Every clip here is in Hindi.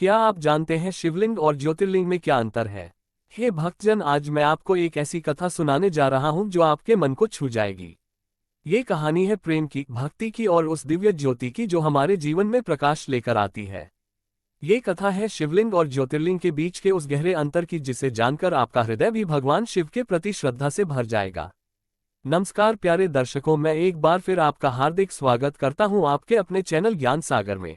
क्या आप जानते हैं शिवलिंग और ज्योतिर्लिंग में क्या अंतर है? हे भक्तजन, आज मैं आपको एक ऐसी कथा सुनाने जा रहा हूं जो आपके मन को छू जाएगी। ये कहानी है प्रेम की, भक्ति की और उस दिव्य ज्योति की जो हमारे जीवन में प्रकाश लेकर आती है। ये कथा है शिवलिंग और ज्योतिर्लिंग के बीच के उस गहरे अंतर की जिसे जानकर आपका हृदय भी भगवान शिव के प्रति श्रद्धा से भर जाएगा। नमस्कार प्यारे दर्शकों, मैं एक बार फिर आपका हार्दिक स्वागत करता हूं आपके अपने चैनल ज्ञान सागर में।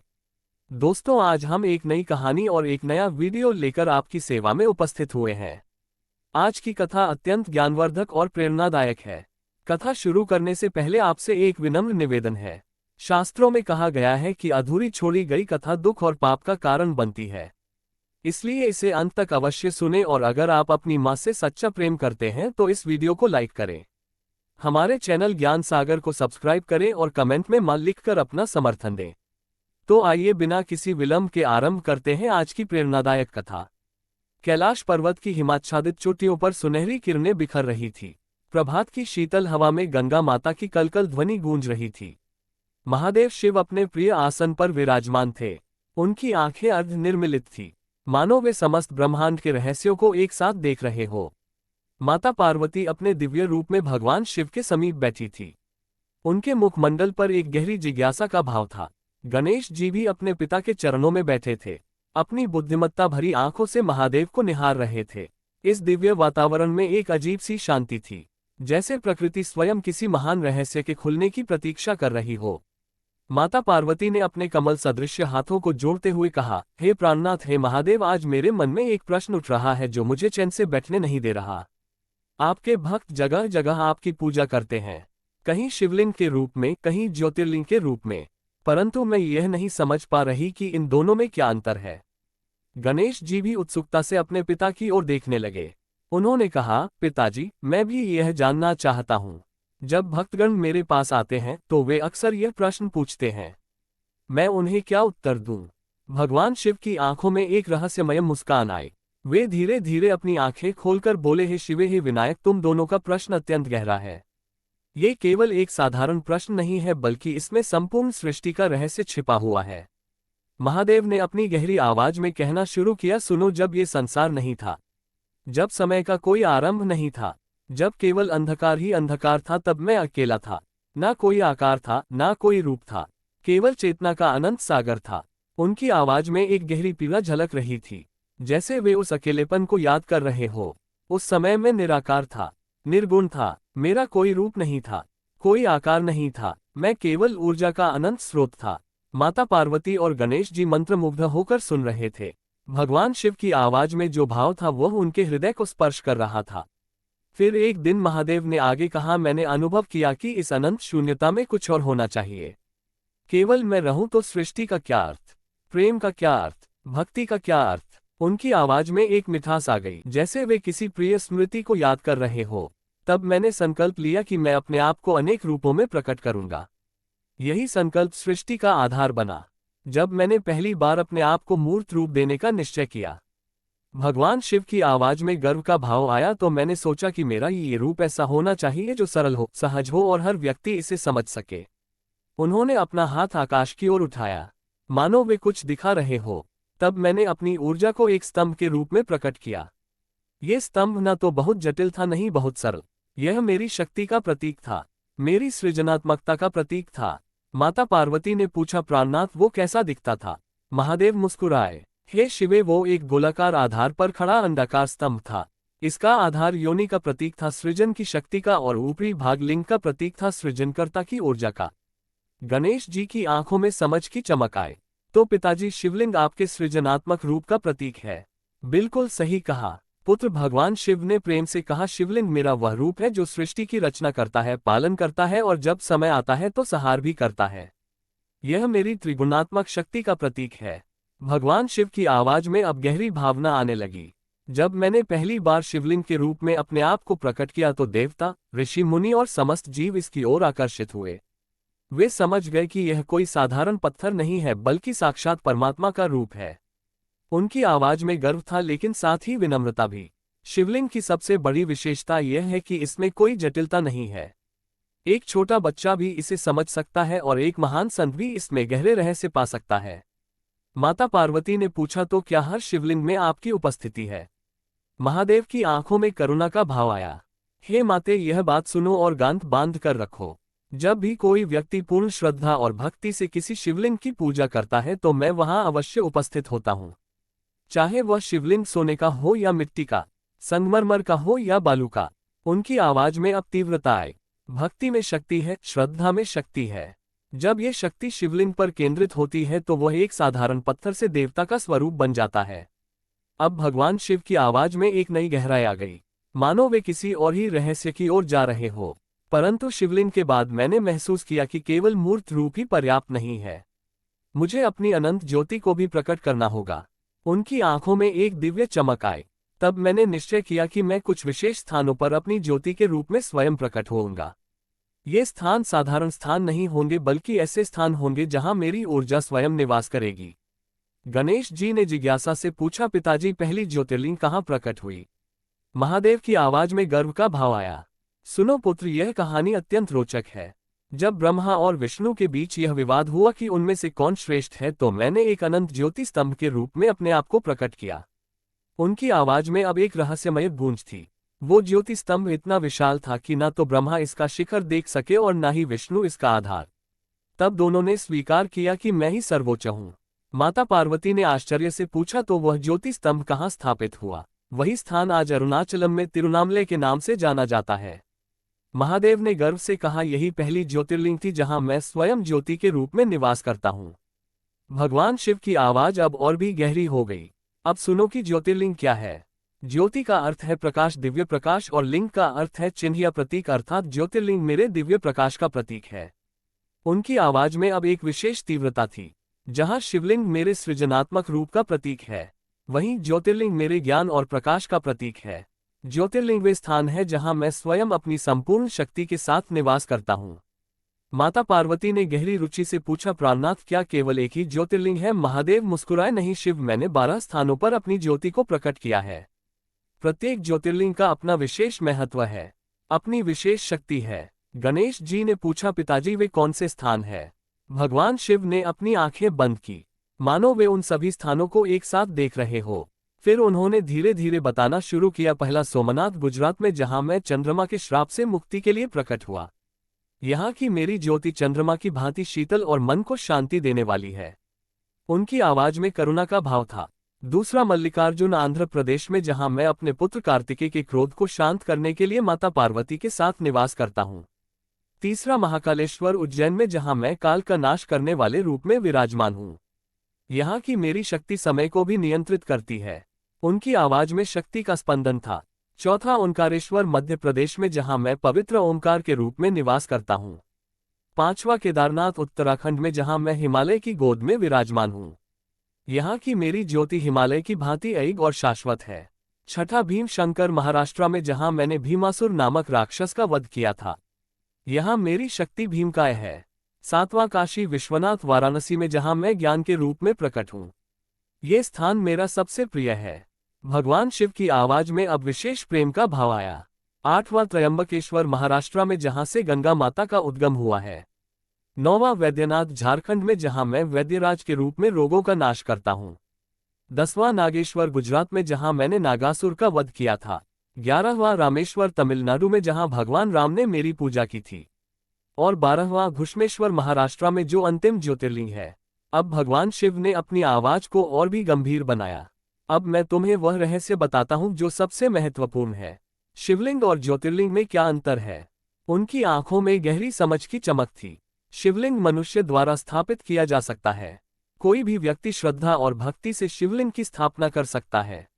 दोस्तों, आज हम एक नई कहानी और एक नया वीडियो लेकर आपकी सेवा में उपस्थित हुए हैं। आज की कथा अत्यंत ज्ञानवर्धक और प्रेरणादायक है। कथा शुरू करने से पहले आपसे एक विनम्र निवेदन है। शास्त्रों में कहा गया है कि अधूरी छोड़ी गई कथा दुख और पाप का कारण बनती है, इसलिए इसे अंत तक अवश्य सुने। और अगर आप अपनी मां से सच्चा प्रेम करते हैं तो इस वीडियो को लाइक करें, हमारे चैनल ज्ञान सागर को सब्सक्राइब करें और कमेंट में मां लिखकर अपना समर्थन दें। तो आइए बिना किसी विलंब के आरंभ करते हैं आज की प्रेरणादायक कथा। कैलाश पर्वत की हिमाच्छादित चोटियों पर सुनहरी किरणें बिखर रही थी। प्रभात की शीतल हवा में गंगा माता की कलकल ध्वनि गूंज रही थी। महादेव शिव अपने प्रिय आसन पर विराजमान थे। उनकी आंखें अर्ध निर्मिलित थी, मानो वे समस्त ब्रह्मांड के रहस्यों को एक साथ देख रहे हो। माता पार्वती अपने दिव्य रूप में भगवान शिव के समीप बैठी थी। उनके मुखमंडल पर एक गहरी जिज्ञासा का भाव था। गणेश जी भी अपने पिता के चरणों में बैठे थे, अपनी बुद्धिमत्ता भरी आंखों से महादेव को निहार रहे थे। इस दिव्य वातावरण में एक अजीब सी शांति थी, जैसे प्रकृति स्वयं किसी महान रहस्य के खुलने की प्रतीक्षा कर रही हो। माता पार्वती ने अपने कमल सदृश हाथों को जोड़ते हुए कहा, हे प्राणनाथ, हे महादेव, आज मेरे मन में एक प्रश्न उठ रहा है जो मुझे चैन से बैठने नहीं दे रहा। आपके भक्त जगह जगह आपकी पूजा करते हैं, कहीं शिवलिंग के रूप में, कहीं ज्योतिर्लिंग के रूप में, परंतु मैं यह नहीं समझ पा रही कि इन दोनों में क्या अंतर है। गणेश जी भी उत्सुकता से अपने पिता की ओर देखने लगे। उन्होंने कहा, पिताजी, मैं भी यह जानना चाहता हूँ। जब भक्तगण मेरे पास आते हैं तो वे अक्सर यह प्रश्न पूछते हैं, मैं उन्हें क्या उत्तर दूं? भगवान शिव की आंखों में एक रहस्यमय मुस्कान आई। वे धीरे धीरे अपनी आंखें खोलकर बोले, हे शिवे, हे विनायक, तुम दोनों का प्रश्न अत्यंत गहरा है। ये केवल एक साधारण प्रश्न नहीं है, बल्कि इसमें संपूर्ण सृष्टि का रहस्य छिपा हुआ है। महादेव ने अपनी गहरी आवाज में कहना शुरू किया, सुनो, जब ये संसार नहीं था, जब समय का कोई आरंभ नहीं था, जब केवल अंधकार ही अंधकार था, तब मैं अकेला था। ना कोई आकार था, ना कोई रूप था, केवल चेतना का अनंत सागर था। उनकी आवाज में एक गहरी पीड़ा झलक रही थी, जैसे वे उस अकेलेपन को याद कर रहे हो। उस समय मैं निराकार था, निर्गुण था, मेरा कोई रूप नहीं था, कोई आकार नहीं था, मैं केवल ऊर्जा का अनंत स्रोत था। माता पार्वती और गणेश जी मंत्रमुग्ध होकर सुन रहे थे। भगवान शिव की आवाज में जो भाव था वह उनके हृदय को स्पर्श कर रहा था। फिर एक दिन महादेव ने आगे कहा, मैंने अनुभव किया कि इस अनंत शून्यता में कुछ और होना चाहिए। केवल मैं रहूं तो सृष्टि का क्या अर्थ, प्रेम का क्या अर्थ, भक्ति का क्या अर्थ? उनकी आवाज में एक मिठास आ गई, जैसे वे किसी प्रिय स्मृति को याद कर रहे हो। तब मैंने संकल्प लिया कि मैं अपने आप को अनेक रूपों में प्रकट करूंगा। यही संकल्प सृष्टि का आधार बना। जब मैंने पहली बार अपने आप को मूर्त रूप देने का निश्चय किया, भगवान शिव की आवाज में गर्व का भाव आया, तो मैंने सोचा कि मेरा ये रूप ऐसा होना चाहिए जो सरल हो, सहज हो और हर व्यक्ति इसे समझ सके। उन्होंने अपना हाथ आकाश की ओर उठाया, मानो वे कुछ दिखा रहे हो। तब मैंने अपनी ऊर्जा को एक स्तंभ के रूप में प्रकट किया। ये स्तंभ न तो बहुत जटिल था, नहीं बहुत सरल। यह मेरी शक्ति का प्रतीक था, मेरी सृजनात्मकता का प्रतीक था। माता पार्वती ने पूछा, प्राणनाथ, वो कैसा दिखता था? महादेव मुस्कुराए, हे शिवे, वो एक गोलाकार आधार पर खड़ा अंडाकार स्तंभ था। इसका आधार योनि का प्रतीक था, सृजन की शक्ति का, और ऊपरी भाग लिंग का प्रतीक था, सृजनकर्ता की ऊर्जा का। गणेश जी की आंखों में समझ की चमक आए, तो पिताजी, शिवलिंग आपके सृजनात्मक रूप का प्रतीक है। बिल्कुल सही कहा पुत्र, भगवान शिव ने प्रेम से कहा, शिवलिंग मेरा वह रूप है जो सृष्टि की रचना करता है, पालन करता है, और जब समय आता है तो संहार भी करता है। यह मेरी त्रिगुणात्मक शक्ति का प्रतीक है। भगवान शिव की आवाज में अब गहरी भावना आने लगी। जब मैंने पहली बार शिवलिंग के रूप में अपने आप को प्रकट किया तो देवता, ऋषि मुनि और समस्त जीव इसकी ओर आकर्षित हुए। वे समझ गए कि यह कोई साधारण पत्थर नहीं है, बल्कि साक्षात परमात्मा का रूप है। उनकी आवाज में गर्व था, लेकिन साथ ही विनम्रता भी। शिवलिंग की सबसे बड़ी विशेषता यह है कि इसमें कोई जटिलता नहीं है। एक छोटा बच्चा भी इसे समझ सकता है और एक महान संत भी इसमें गहरे रहस्य पा सकता है। माता पार्वती ने पूछा, तो क्या हर शिवलिंग में आपकी उपस्थिति है? महादेव की आंखों में करुणा का भाव आया। हे माते, यह बात सुनो और गांठ बांध कर रखो। जब भी कोई व्यक्ति पूर्ण श्रद्धा और भक्ति से किसी शिवलिंग की पूजा करता है तो मैं वहां अवश्य उपस्थित होता हूं। चाहे वह शिवलिंग सोने का हो या मिट्टी का, संगमरमर का हो या बालू का। उनकी आवाज में अब तीव्रता आई। भक्ति में शक्ति है, श्रद्धा में शक्ति है। जब यह शक्ति शिवलिंग पर केंद्रित होती है तो वह एक साधारण पत्थर से देवता का स्वरूप बन जाता है। अब भगवान शिव की आवाज में एक नई गहराई आ गई, मानो वे किसी और ही रहस्य की ओर जा रहे हो। परंतु शिवलिंग के बाद मैंने महसूस किया कि केवल मूर्त रूप ही पर्याप्त नहीं है। मुझे अपनी अनंत ज्योति को भी प्रकट करना होगा। उनकी आंखों में एक दिव्य चमक आई। तब मैंने निश्चय किया कि मैं कुछ विशेष स्थानों पर अपनी ज्योति के रूप में स्वयं प्रकट होऊंगा। ये स्थान साधारण स्थान नहीं होंगे, बल्कि ऐसे स्थान होंगे जहां मेरी ऊर्जा स्वयं निवास करेगी। गणेश जी ने जिज्ञासा से पूछा, पिताजी, पहली ज्योतिर्लिंग कहाँ प्रकट हुई? महादेव की आवाज में गर्व का भाव आया। सुनो पुत्र, यह कहानी अत्यंत रोचक है। जब ब्रह्मा और विष्णु के बीच यह विवाद हुआ कि उनमें से कौन श्रेष्ठ है, तो मैंने एक अनंत ज्योति स्तंभ के रूप में अपने आप को प्रकट किया। उनकी आवाज में अब एक रहस्यमय गूंज थी। वो ज्योति स्तंभ इतना विशाल था कि न तो ब्रह्मा इसका शिखर देख सके और न ही विष्णु इसका आधार। तब दोनों ने स्वीकार किया कि मैं ही सर्वोच्च हूँ। माता पार्वती ने आश्चर्य से पूछा, तो वह ज्योति स्तंभ कहाँ स्थापित हुआ? वही स्थान आज अरुणाचलम में तिरुनामले के नाम से जाना जाता है। महादेव ने गर्व से कहा, यही पहली ज्योतिर्लिंग थी जहां मैं स्वयं ज्योति के रूप में निवास करता हूं। भगवान शिव की आवाज अब और भी गहरी हो गई। अब सुनो कि ज्योतिर्लिंग क्या है। ज्योति का अर्थ है प्रकाश, दिव्य प्रकाश, और लिंग का अर्थ है चिन्ह या प्रतीक, अर्थात ज्योतिर्लिंग मेरे दिव्य प्रकाश का प्रतीक है। उनकी आवाज में अब एक विशेष तीव्रता थी। जहां शिवलिंग मेरे सृजनात्मक रूप का प्रतीक है, वहीं ज्योतिर्लिंग मेरे ज्ञान और प्रकाश का प्रतीक है। ज्योतिर्लिंग वे स्थान है जहां मैं स्वयं अपनी संपूर्ण शक्ति के साथ निवास करता हूं। माता पार्वती ने गहरी रुचि से पूछा, प्राणनाथ, क्या केवल एक ही ज्योतिर्लिंग है? महादेव मुस्कुराए, नहीं शिव, मैंने 12 स्थानों पर अपनी ज्योति को प्रकट किया है। प्रत्येक ज्योतिर्लिंग का अपना विशेष महत्व है, अपनी विशेष शक्ति है। गणेश जी ने पूछा, पिताजी, वे कौन से स्थान है? भगवान शिव ने अपनी आंखें बंद की, मानो वे उन सभी स्थानों को एक साथ देख रहे हो। फिर उन्होंने धीरे धीरे बताना शुरू किया। पहला सोमनाथ, गुजरात में, जहां मैं चंद्रमा के श्राप से मुक्ति के लिए प्रकट हुआ। यहाँ की मेरी ज्योति चंद्रमा की भांति शीतल और मन को शांति देने वाली है। उनकी आवाज में करुणा का भाव था। दूसरा मल्लिकार्जुन, आंध्र प्रदेश में, जहां मैं अपने पुत्र कार्तिकेय के क्रोध को शांत करने के लिए माता पार्वती के साथ निवास करता हूँ। तीसरा महाकालेश्वर, उज्जैन में, जहां मैं काल का नाश करने वाले रूप में विराजमान हूँ। यहाँ की मेरी शक्ति समय को भी नियंत्रित करती है। उनकी आवाज में शक्ति का स्पंदन था। चौथा ओंकारेश्वर, मध्य प्रदेश में, जहां मैं पवित्र ओंकार के रूप में निवास करता हूं। पांचवा केदारनाथ, उत्तराखंड में, जहां मैं हिमालय की गोद में विराजमान हूं। यहाँ की मेरी ज्योति हिमालय की भांति अईग और शाश्वत है। छठा भीम शंकर, महाराष्ट्र में, जहां मैंने भीमासुर नामक राक्षस का वध किया था। यहाँ मेरी शक्ति भीमकाय है। सातवां काशी विश्वनाथ, वाराणसी में, जहां मैं ज्ञान के रूप में प्रकट हूं। ये स्थान मेरा सबसे प्रिय है। भगवान शिव की आवाज में अब विशेष प्रेम का भाव आया। आठवां त्रयंबकेश्वर, महाराष्ट्र में, जहां से गंगा माता का उद्गम हुआ है। नौवां वैद्यनाथ, झारखंड में, जहां मैं वैद्यराज के रूप में रोगों का नाश करता हूं। 10वां नागेश्वर, गुजरात में, जहां मैंने नागासुर का वध किया था। 11वां रामेश्वर, तमिलनाडु में, जहां भगवान राम ने मेरी पूजा की थी। और 12वां घुश्मेश्वर, महाराष्ट्र में, जो अंतिम ज्योतिर्लिंग है। अब भगवान शिव ने अपनी आवाज को और भी गंभीर बनाया। अब मैं तुम्हें वह रहस्य बताता हूं जो सबसे महत्वपूर्ण है। शिवलिंग और ज्योतिर्लिंग में क्या अंतर है? उनकी आंखों में गहरी समझ की चमक थी। शिवलिंग मनुष्य द्वारा स्थापित किया जा सकता है। कोई भी व्यक्ति श्रद्धा और भक्ति से शिवलिंग की स्थापना कर सकता है।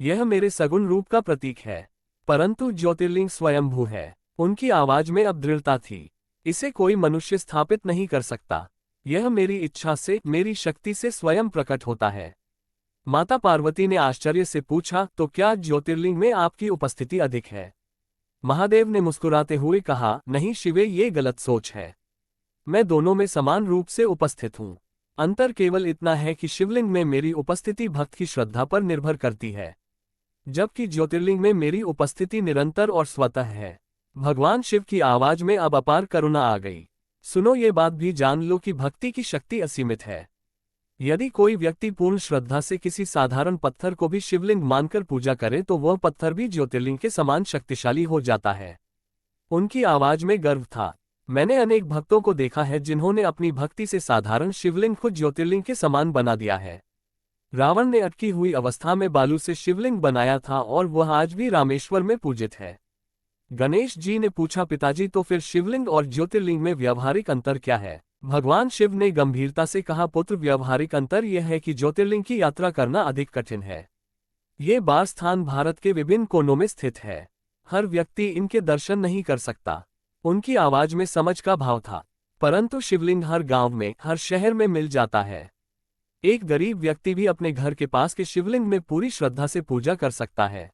यह मेरे सगुण रूप का प्रतीक है। परंतु ज्योतिर्लिंग स्वयंभू है। उनकी आवाज में अब दृढ़ता थी। इसे कोई मनुष्य स्थापित नहीं कर सकता। यह मेरी इच्छा से, मेरी शक्ति से स्वयं प्रकट होता है। माता पार्वती ने आश्चर्य से पूछा, तो क्या ज्योतिर्लिंग में आपकी उपस्थिति अधिक है? महादेव ने मुस्कुराते हुए कहा, नहीं शिवे, ये गलत सोच है। मैं दोनों में समान रूप से उपस्थित हूँ। अंतर केवल इतना है कि शिवलिंग में मेरी उपस्थिति भक्त की श्रद्धा पर निर्भर करती है, जबकि ज्योतिर्लिंग में मेरी उपस्थिति निरंतर और स्वतः है। भगवान शिव की आवाज में अब अपार करुणा आ गई। सुनो, ये बात भी जान लो कि भक्ति की शक्ति असीमित है। यदि कोई व्यक्ति पूर्ण श्रद्धा से किसी साधारण पत्थर को भी शिवलिंग मानकर पूजा करे तो वह पत्थर भी ज्योतिर्लिंग के समान शक्तिशाली हो जाता है। उनकी आवाज में गर्व था। मैंने अनेक भक्तों को देखा है जिन्होंने अपनी भक्ति से साधारण शिवलिंग को ज्योतिर्लिंग के समान बना दिया है। रावण ने अटकी हुई अवस्था में बालू से शिवलिंग बनाया था और वह आज भी रामेश्वर में पूजित है। गणेश जी ने पूछा, पिताजी तो फिर शिवलिंग और ज्योतिर्लिंग में व्यावहारिक अंतर क्या है? भगवान शिव ने गंभीरता से कहा, पुत्र, व्यावहारिक अंतर यह है कि ज्योतिर्लिंग की यात्रा करना अधिक कठिन है। ये 12 स्थान भारत के विभिन्न कोनों में स्थित है। हर व्यक्ति इनके दर्शन नहीं कर सकता। उनकी आवाज में समझ का भाव था। परंतु शिवलिंग हर गांव में, हर शहर में मिल जाता है। एक गरीब व्यक्ति भी अपने घर के पास के शिवलिंग में पूरी श्रद्धा से पूजा कर सकता है।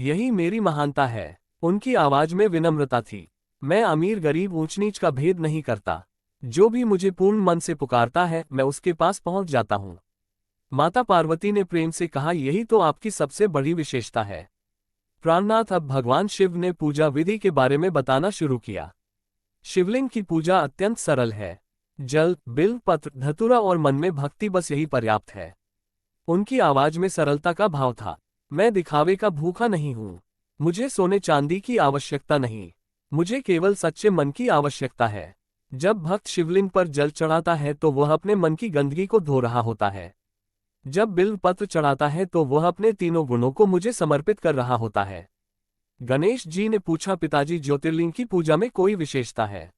यही मेरी महानता है। उनकी आवाज में विनम्रता थी। मैं अमीर गरीब ऊंच नीच का भेद नहीं करता। जो भी मुझे पूर्ण मन से पुकारता है मैं उसके पास पहुंच जाता हूं। माता पार्वती ने प्रेम से कहा, यही तो आपकी सबसे बड़ी विशेषता है। प्राणनाथ अब भगवान शिव ने पूजा विधि के बारे में बताना शुरू किया। शिवलिंग की पूजा अत्यंत सरल है। जल, बिल्व पत्र, धतूरा और मन में भक्ति, बस यही पर्याप्त है। उनकी आवाज में सरलता का भाव था। मैं दिखावे का भूखा नहीं हूं। मुझे सोने चांदी की आवश्यकता नहीं। मुझे केवल सच्चे मन की आवश्यकता है। जब भक्त शिवलिंग पर जल चढ़ाता है तो वह अपने मन की गंदगी को धो रहा होता है। जब बिल्व पत्र चढ़ाता है तो वह अपने तीनों गुणों को मुझे समर्पित कर रहा होता है। गणेश जी ने पूछा, पिताजी, ज्योतिर्लिंग की पूजा में कोई विशेषता है?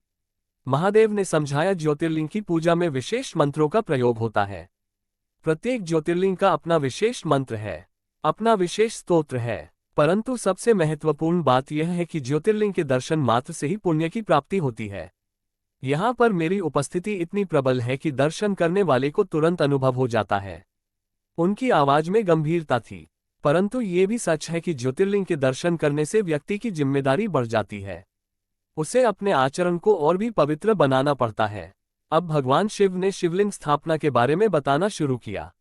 महादेव ने समझाया, ज्योतिर्लिंग की पूजा में विशेष मंत्रों का प्रयोग होता है। प्रत्येक ज्योतिर्लिंग का अपना विशेष मंत्र है, अपना विशेष स्तोत्र है। परंतु सबसे महत्वपूर्ण बात यह है कि ज्योतिर्लिंग के दर्शन मात्र से ही पुण्य की प्राप्ति होती है। यहाँ पर मेरी उपस्थिति इतनी प्रबल है कि दर्शन करने वाले को तुरंत अनुभव हो जाता है। उनकी आवाज में गंभीरता थी। परंतु ये भी सच है कि ज्योतिर्लिंग के दर्शन करने से व्यक्ति की जिम्मेदारी बढ़ जाती है। उसे अपने आचरण को और भी पवित्र बनाना पड़ता है। अब भगवान शिव ने शिवलिंग स्थापना के बारे में बताना शुरू किया।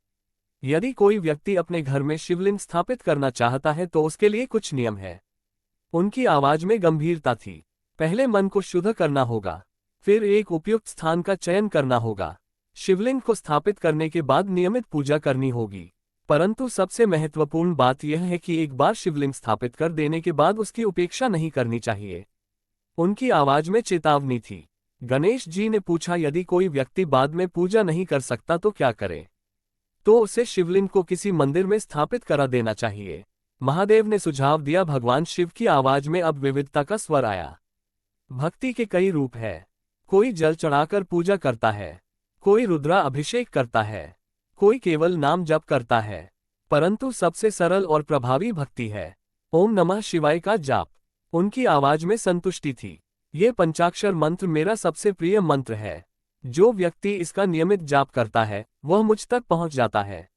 यदि कोई व्यक्ति अपने घर में शिवलिंग स्थापित करना चाहता है तो उसके लिए कुछ नियम है। उनकी आवाज में गंभीरता थी। पहले मन को शुद्ध करना होगा, फिर एक उपयुक्त स्थान का चयन करना होगा। शिवलिंग को स्थापित करने के बाद नियमित पूजा करनी होगी। परंतु सबसे महत्वपूर्ण बात यह है कि एक बार शिवलिंग स्थापित कर देने के बाद उसकी उपेक्षा नहीं करनी चाहिए। उनकी आवाज में चेतावनी थी। गणेश जी ने पूछा, यदि कोई व्यक्ति बाद में पूजा नहीं कर सकता तो क्या करे? तो उसे शिवलिंग को किसी मंदिर में स्थापित करा देना चाहिए। महादेव ने सुझाव दिया। भगवान शिव की आवाज में अब विविधता का स्वर आया। भक्ति के कई रूप है। कोई जल चढ़ाकर पूजा करता है, कोई रुद्रा अभिषेक करता है, कोई केवल नाम जप करता है। परंतु सबसे सरल और प्रभावी भक्ति है ओम नमः शिवाय का जाप। उनकी आवाज में संतुष्टि थी। ये पंचाक्षर मंत्र मेरा सबसे प्रिय मंत्र है। जो व्यक्ति इसका नियमित जाप करता है वह मुझ तक पहुंच जाता है।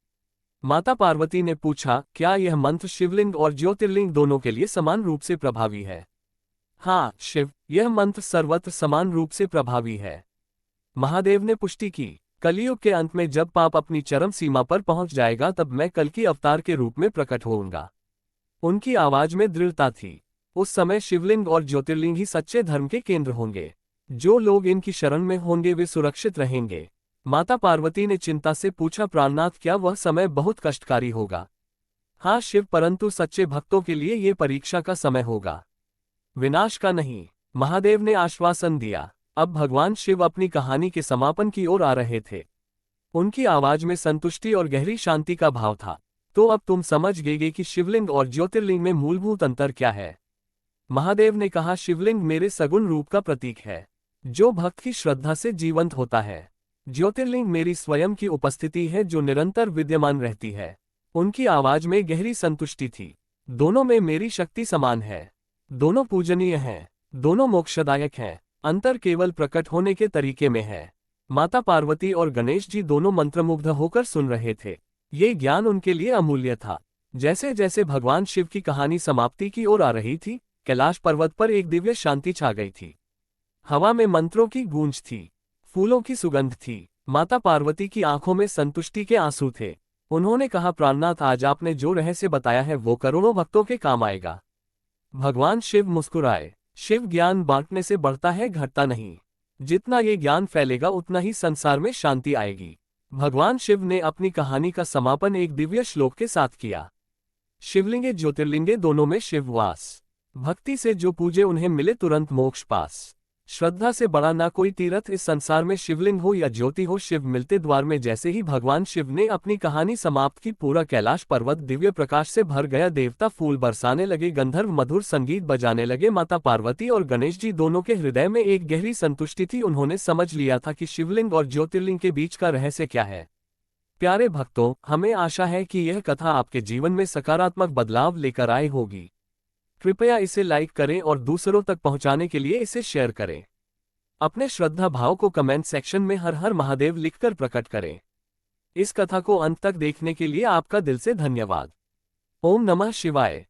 माता पार्वती ने पूछा, क्या यह मंत्र शिवलिंग और ज्योतिर्लिंग दोनों के लिए समान रूप से प्रभावी है? हाँ शिव, यह मंत्र सर्वत्र समान रूप से प्रभावी है। महादेव ने पुष्टि की। कलयुग के अंत में जब पाप अपनी चरम सीमा पर पहुंच जाएगा तब मैं कल की अवतार के रूप में प्रकट होऊंगा। उनकी आवाज में दृढ़ता थी। उस समय शिवलिंग और ज्योतिर्लिंग ही सच्चे धर्म के केंद्र होंगे। जो लोग इनकी शरण में होंगे वे सुरक्षित रहेंगे। माता पार्वती ने चिंता से पूछा, प्राणनाथ, क्या वह समय बहुत कष्टकारी होगा? हाँ शिव, परंतु सच्चे भक्तों के लिए ये परीक्षा का समय होगा, विनाश का नहीं। महादेव ने आश्वासन दिया। अब भगवान शिव अपनी कहानी के समापन की ओर आ रहे थे। उनकी आवाज में संतुष्टि और गहरी शांति का भाव था। तो अब तुम समझ गए कि शिवलिंग और ज्योतिर्लिंग में मूलभूत अंतर क्या है। महादेव ने कहा, शिवलिंग मेरे सगुण रूप का प्रतीक है, जो भक्त की श्रद्धा से जीवंत होता है। ज्योतिर्लिंग मेरी स्वयं की उपस्थिति है, जो निरंतर विद्यमान रहती है। उनकी आवाज में गहरी संतुष्टि थी। दोनों में मेरी शक्ति समान है। दोनों पूजनीय हैं, दोनों मोक्षदायक हैं। अंतर केवल प्रकट होने के तरीके में है। माता पार्वती और गणेश जी दोनों मंत्रमुग्ध होकर सुन रहे थे। ये ज्ञान उनके लिए अमूल्य था। जैसे जैसे भगवान शिव की कहानी समाप्ति की ओर आ रही थी, कैलाश पर्वत पर एक दिव्य शांति छा गई थी। हवा में मंत्रों की गूंज थी, फूलों की सुगंध थी। माता पार्वती की आंखों में संतुष्टि के आंसू थे। उन्होंने कहा, प्राणनाथ, आज आपने जो रहस्य बताया है वो करोड़ों भक्तों के काम आएगा। भगवान शिव मुस्कुराए। शिव ज्ञान बांटने से बढ़ता है, घटता नहीं। जितना ये ज्ञान फैलेगा उतना ही संसार में शांति आएगी। भगवान शिव ने अपनी कहानी का समापन एक दिव्य श्लोक के साथ किया। शिवलिंगे ज्योतिर्लिंगे दोनों में शिव वास। भक्ति से जो पूजे उन्हें मिले तुरंत मोक्ष पास। श्रद्धा से बड़ा ना कोई तीर्थ इस संसार में, शिवलिंग हो या ज्योति हो शिव मिलते द्वार में। जैसे ही भगवान शिव ने अपनी कहानी समाप्त की, पूरा कैलाश पर्वत दिव्य प्रकाश से भर गया। देवता फूल बरसाने लगे, गंधर्व मधुर संगीत बजाने लगे। माता पार्वती और गणेश जी दोनों के हृदय में एक गहरी संतुष्टि थी। उन्होंने समझ लिया था कि शिवलिंग और ज्योतिर्लिंग के बीच का रहस्य क्या है। प्यारे भक्तों, हमें आशा है कि यह कथा आपके जीवन में सकारात्मक बदलाव लेकर आई होगी। कृपया इसे लाइक करें और दूसरों तक पहुंचाने के लिए इसे शेयर करें। अपने श्रद्धा भाव को कमेंट सेक्शन में हर हर महादेव लिखकर प्रकट करें। इस कथा को अंत तक देखने के लिए आपका दिल से धन्यवाद। ओम नमः शिवाय।